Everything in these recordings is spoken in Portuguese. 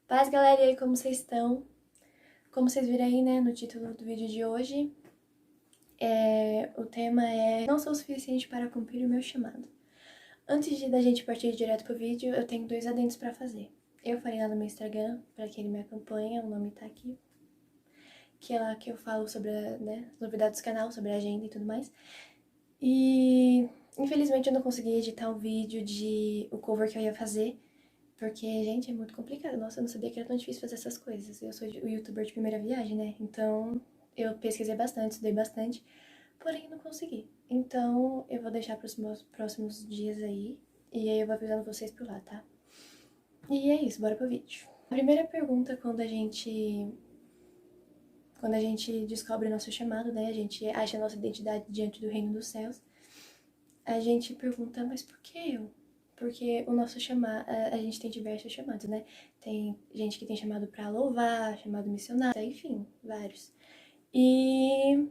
Paz, galera, e aí, como vocês estão? Como vocês viram aí, né, no título do vídeo de hoje, o tema é Não sou o suficiente para cumprir o meu chamado. Antes da gente partir direto pro vídeo, eu tenho 2 adendos pra fazer. Eu falei lá no meu Instagram, pra quem me acompanha, o nome tá aqui, que é lá que eu falo sobre, as novidades do canal, sobre a agenda e tudo mais. E, infelizmente, eu não consegui editar o vídeo o cover que eu ia fazer, porque, gente, é muito complicado. Nossa, eu não sabia que era tão difícil fazer essas coisas. Eu sou o youtuber de primeira viagem, né? Então, eu pesquisei bastante, estudei bastante, porém não consegui. Então, eu vou deixar para os meus próximos dias aí, e aí eu vou avisando vocês por lá, tá? E é isso, bora pro vídeo. A primeira pergunta quando a gente descobre nosso chamado, né? A gente acha a nossa identidade diante do reino dos céus. A gente pergunta, mas por que eu? Porque o nosso chamado, a gente tem diversos chamados, né? Tem gente que tem chamado pra louvar, chamado missionário, enfim, vários. E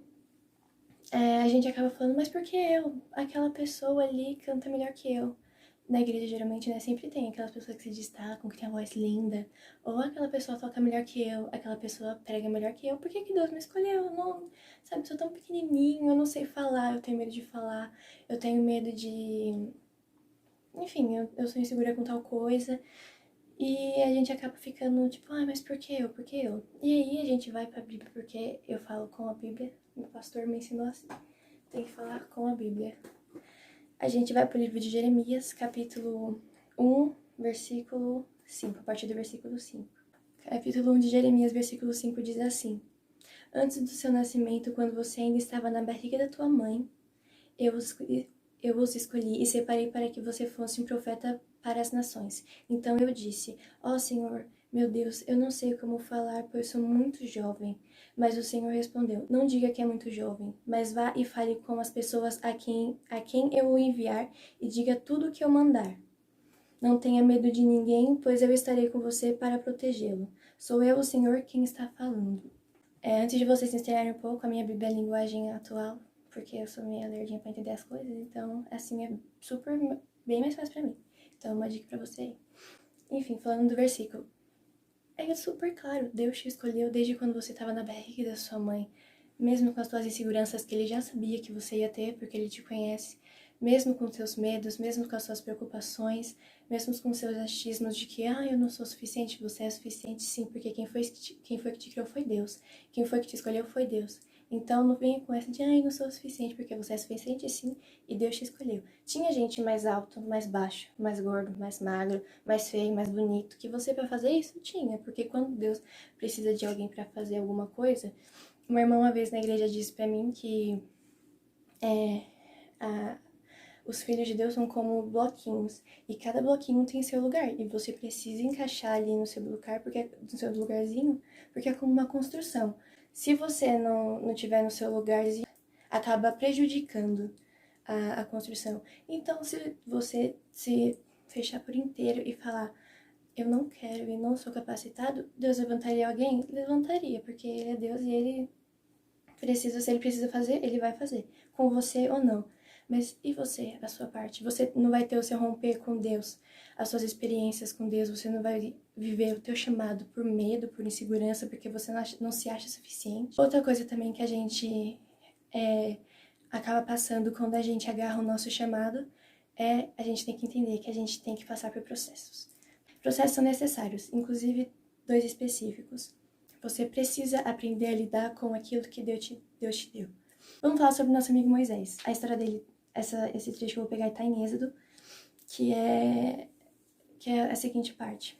a gente acaba falando, mas por que eu? Aquela pessoa ali canta melhor que eu. Na igreja, geralmente, né, sempre tem aquelas pessoas que se destacam, que tem a voz linda, ou aquela pessoa toca melhor que eu, aquela pessoa prega melhor que eu. Por que que Deus me escolheu? Eu não, sabe, sou tão pequenininho, eu não sei falar, eu tenho medo de falar, eu tenho medo de... Enfim, eu sou insegura com tal coisa. E a gente acaba ficando tipo, mas por que eu? Por que eu? E aí a gente vai pra Bíblia, porque eu falo com a Bíblia, meu pastor me ensinou assim, tem que falar com a Bíblia. A gente vai pro livro de Jeremias, capítulo 1, versículo 5, a partir do versículo 5. Capítulo 1 de Jeremias, versículo 5 diz assim: Antes do seu nascimento, quando você ainda estava na barriga da tua mãe, eu vos escolhi e separei para que você fosse um profeta para as nações. Então eu disse: Ó Senhor, meu Deus, eu não sei como falar, pois sou muito jovem. Mas o Senhor respondeu: Não diga que é muito jovem, mas vá e fale com as pessoas a quem eu o enviar e diga tudo o que eu mandar. Não tenha medo de ninguém, pois eu estarei com você para protegê-lo. Sou eu, o Senhor, quem está falando. Antes de vocês se enterarem um pouco, a minha Bíblia é a linguagem atual, porque eu sou meio alerginha pra entender as coisas, então assim é super, bem mais fácil pra mim. Então uma dica pra você aí. Enfim, falando do versículo. É super claro, Deus te escolheu desde quando você estava na barriga da sua mãe. Mesmo com as suas inseguranças que ele já sabia que você ia ter, porque ele te conhece. Mesmo com seus medos, mesmo com as suas preocupações, mesmo com seus achismos de que, eu não sou suficiente, você é suficiente sim, porque quem foi que te criou foi Deus. Quem foi que te escolheu foi Deus. Então não venha com essa de, não sou suficiente, porque você é suficiente sim, e Deus te escolheu. Tinha gente mais alto, mais baixo, mais gordo, mais magro, mais feio, mais bonito, que você para fazer isso tinha, porque quando Deus precisa de alguém para fazer alguma coisa, uma irmã uma vez na igreja disse para mim que os filhos de Deus são como bloquinhos, e cada bloquinho tem seu lugar, e você precisa encaixar ali no seu lugar, no seu lugarzinho, porque é como uma construção. Se você não tiver no seu lugarzinho, acaba prejudicando a construção. Então, se você se fechar por inteiro e falar, eu não quero e não sou capacitado, Deus levantaria alguém? Levantaria, porque ele é Deus e ele precisa, se ele precisa fazer, ele vai fazer, com você ou não. Mas e você, a sua parte? Você não vai ter o seu romper com Deus, as suas experiências com Deus, você não vai viver o teu chamado por medo, por insegurança, porque você não se acha suficiente. Outra coisa também que a gente acaba passando quando a gente agarra o nosso chamado a gente tem que entender que a gente tem que passar por processos. Processos são necessários, inclusive 2 específicos. Você precisa aprender a lidar com aquilo que Deus te deu. Vamos falar sobre o nosso amigo Moisés. A história dele, esse trecho que eu vou pegar está em Êxodo, que é a seguinte parte.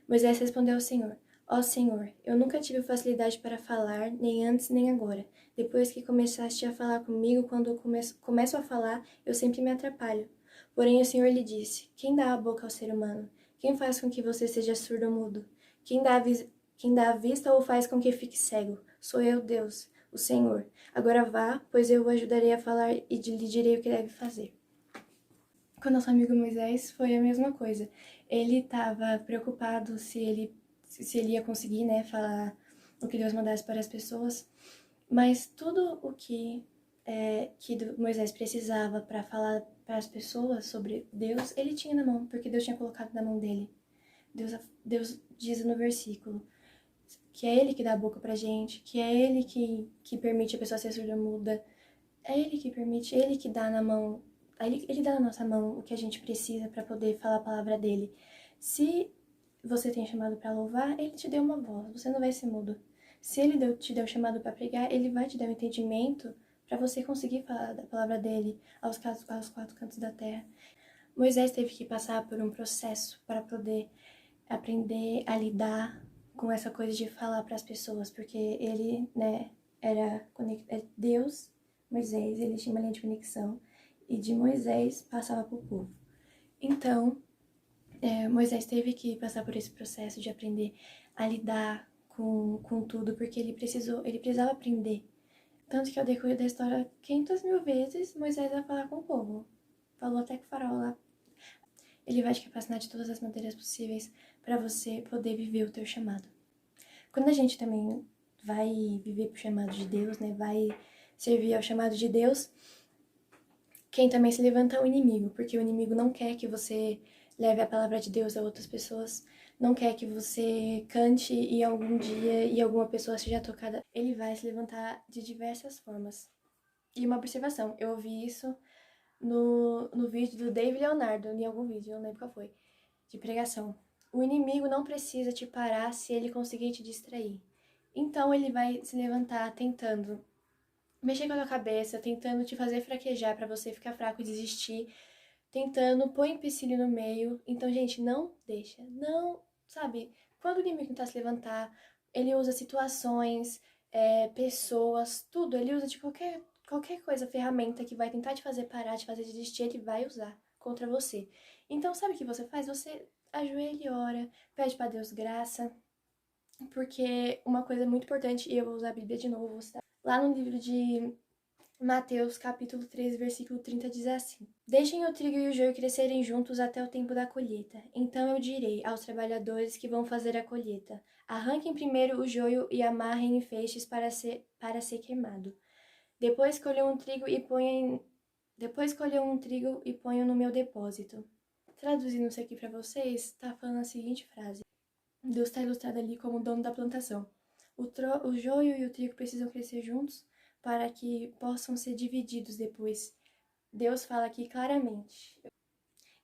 Moisés respondeu ao Senhor: Ó Senhor, eu nunca tive facilidade para falar, nem antes nem agora. Depois que começaste a falar comigo, quando eu começo a falar, eu sempre me atrapalho. Porém o Senhor lhe disse: Quem dá a boca ao ser humano? Quem faz com que você seja surdo ou mudo? Quem dá a vista ou faz com que fique cego? Sou eu, Deus, o Senhor. Agora vá, pois eu o ajudarei a falar e lhe direi o que deve fazer. Com nosso amigo Moisés foi a mesma coisa. Ele estava preocupado se ele ia conseguir, né, falar o que Deus mandasse para as pessoas, mas tudo o que Moisés precisava para falar para as pessoas sobre Deus, ele tinha na mão, porque Deus tinha colocado na mão dele. Deus diz no versículo que é Ele que dá a boca pra gente, que é Ele que permite a pessoa ser surda-muda, é Ele que permite, Ele que dá na mão, ele dá na nossa mão o que a gente precisa para poder falar a palavra dele. Se você tem chamado para louvar, Ele te deu uma voz, você não vai ser mudo. Se Ele te deu chamado para pregar, Ele vai te dar um entendimento para você conseguir falar da palavra dele aos quatro cantos da terra. Moisés teve que passar por um processo para poder aprender a lidar com essa coisa de falar para as pessoas, porque ele, né, era Deus, Moisés, ele tinha uma linha de conexão, e de Moisés passava para o povo. Então, Moisés teve que passar por esse processo de aprender a lidar com tudo, porque ele precisava aprender. Tanto que ao decorrer da história, 500 mil vezes, Moisés vai falar com o povo. Falou até que o faraó lá. Ele vai te capacitar de todas as maneiras possíveis para você poder viver o teu chamado. Quando a gente também vai viver pro chamado de Deus, né, vai servir ao chamado de Deus, quem também se levanta é o inimigo, porque o inimigo não quer que você leve a palavra de Deus a outras pessoas, não quer que você cante e algum dia e alguma pessoa seja tocada. Ele vai se levantar de diversas formas. E uma observação, eu ouvi isso no vídeo do David Leonardo, em algum vídeo, não lembro qual foi, de pregação. O inimigo não precisa te parar se ele conseguir te distrair. Então ele vai se levantar tentando mexer com a tua cabeça, tentando te fazer fraquejar para você ficar fraco e desistir, tentando pôr empecilho no meio. Então, gente, não deixa, não, sabe? Quando o inimigo tentar se levantar, ele usa situações, pessoas, tudo, ele usa de qualquer coisa, ferramenta que vai tentar te fazer parar, te fazer desistir, ele vai usar contra você. Então, sabe o que você faz? Você ajoelha e ora, pede para Deus graça, porque uma coisa muito importante, e eu vou usar a Bíblia de novo, vou citar. Lá no livro de Mateus, capítulo 13, versículo 30, diz assim: Deixem o trigo e o joio crescerem juntos até o tempo da colheita. Então eu direi aos trabalhadores que vão fazer a colheita: arranquem primeiro o joio e amarrem em feixes para ser queimado. Depois colham um trigo e ponham no meu depósito. Traduzindo isso aqui para vocês, está falando a seguinte frase: Deus está ilustrado ali como o dono da plantação. O joio e o trigo precisam crescer juntos para que possam ser divididos depois. Deus fala aqui claramente.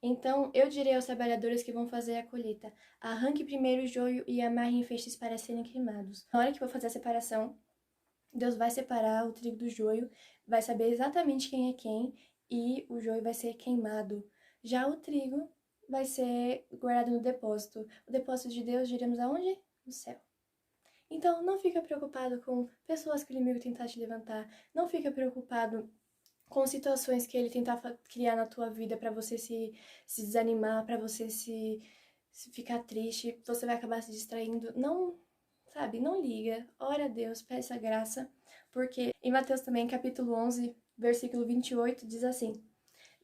Então eu direi aos trabalhadores que vão fazer a colheita: arranque primeiro o joio e amarre em feixes para serem queimados. Na hora que for fazer a separação, Deus vai separar o trigo do joio, vai saber exatamente quem é quem e o joio vai ser queimado. Já o trigo vai ser guardado no depósito. O depósito de Deus, diremos aonde? No céu. Então, não fica preocupado com pessoas que o inimigo tentar te levantar. Não fica preocupado com situações que ele tentar criar na tua vida para você se desanimar, para você se ficar triste. Você vai acabar se distraindo. Não, sabe? Não liga. Ora a Deus, peça graça. Porque em Mateus também, capítulo 11, versículo 28, diz assim: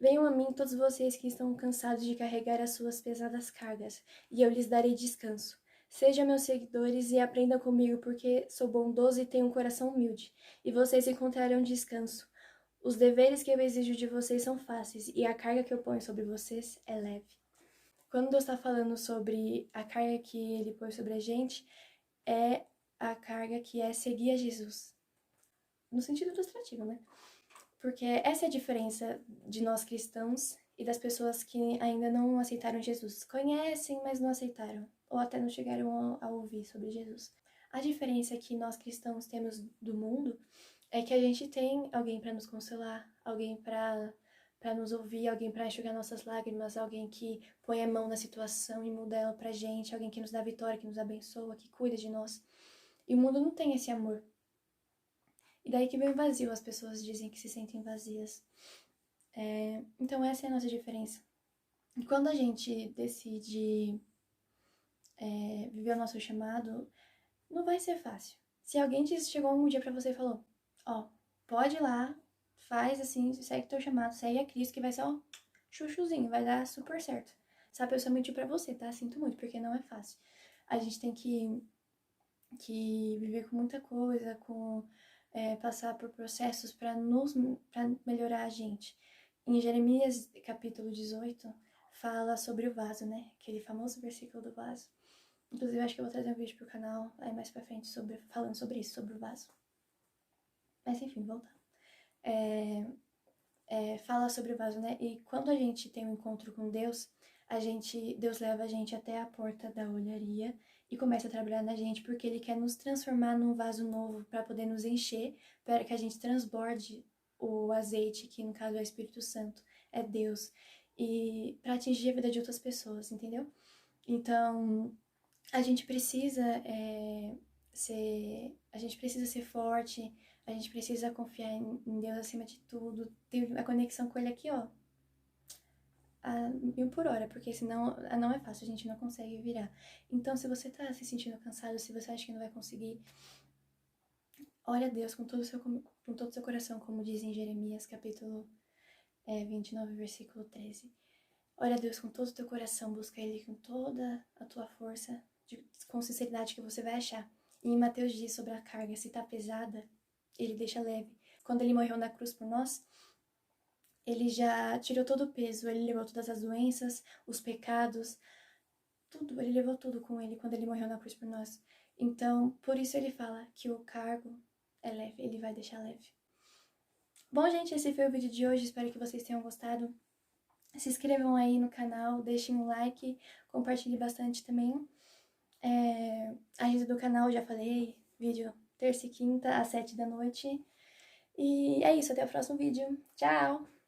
Venham a mim todos vocês que estão cansados de carregar as suas pesadas cargas, e eu lhes darei descanso. Sejam meus seguidores e aprendam comigo, porque sou bondoso e tenho um coração humilde, e vocês encontrarão descanso. Os deveres que eu exijo de vocês são fáceis, e a carga que eu ponho sobre vocês é leve. Quando Deus está falando sobre a carga que Ele põe sobre a gente, é a carga que é seguir a Jesus. No sentido ilustrativo, né? Porque essa é a diferença de nós cristãos e das pessoas que ainda não aceitaram Jesus. Conhecem, mas não aceitaram, ou até não chegaram a ouvir sobre Jesus. A diferença que nós cristãos temos do mundo é que a gente tem alguém para nos consolar, alguém para nos ouvir, alguém para enxugar nossas lágrimas, alguém que põe a mão na situação e muda ela pra gente, alguém que nos dá vitória, que nos abençoa, que cuida de nós. E o mundo não tem esse amor. E daí que vem o vazio, as pessoas dizem que se sentem vazias. Então essa é a nossa diferença. E quando a gente decide viver o nosso chamado, não vai ser fácil. Se alguém chegou um dia pra você e falou, pode ir lá, faz assim, segue teu chamado, segue a Cristo, que vai ser, chuchuzinho, vai dar super certo. Essa pessoa mentiu pra você, tá? Sinto muito, porque não é fácil. A gente tem que viver com muita coisa, passar por processos para melhorar a gente. Em Jeremias, capítulo 18, fala sobre o vaso, né? Aquele famoso versículo do vaso. Inclusive, eu acho que eu vou trazer um vídeo pro canal aí mais pra frente falando sobre isso, sobre o vaso. Mas enfim, voltando. Fala sobre o vaso, né? E quando a gente tem um encontro com Deus, Deus leva a gente até a porta da olharia e começa a trabalhar na gente, porque Ele quer nos transformar num vaso novo para poder nos encher, para que a gente transborde o azeite, que no caso é o Espírito Santo, é Deus, e para atingir a vida de outras pessoas, entendeu? Então, a gente precisa a gente precisa ser forte, a gente precisa confiar em Deus acima de tudo, ter a conexão com Ele aqui, ó, a 1000 por hora, porque senão não é fácil, a gente não consegue virar. Então, se você tá se sentindo cansado, se você acha que não vai conseguir, olha a Deus com todo o seu coração, como diz em Jeremias, capítulo 29, versículo 13. Olha a Deus com todo o teu coração, busca Ele com toda a tua força, com sinceridade que você vai achar. E em Mateus diz sobre a carga, se tá pesada, Ele deixa leve. Quando Ele morreu na cruz por nós, Ele já tirou todo o peso, Ele levou todas as doenças, os pecados, tudo, Ele levou tudo com Ele quando Ele morreu na cruz por nós. Então, por isso Ele fala que o cargo é leve, Ele vai deixar leve. Bom, gente, esse foi o vídeo de hoje, espero que vocês tenham gostado. Se inscrevam aí no canal, deixem um like, compartilhe bastante também. A agenda do canal, já falei, vídeo terça e quinta às 7 da noite. E é isso, até o próximo vídeo. Tchau!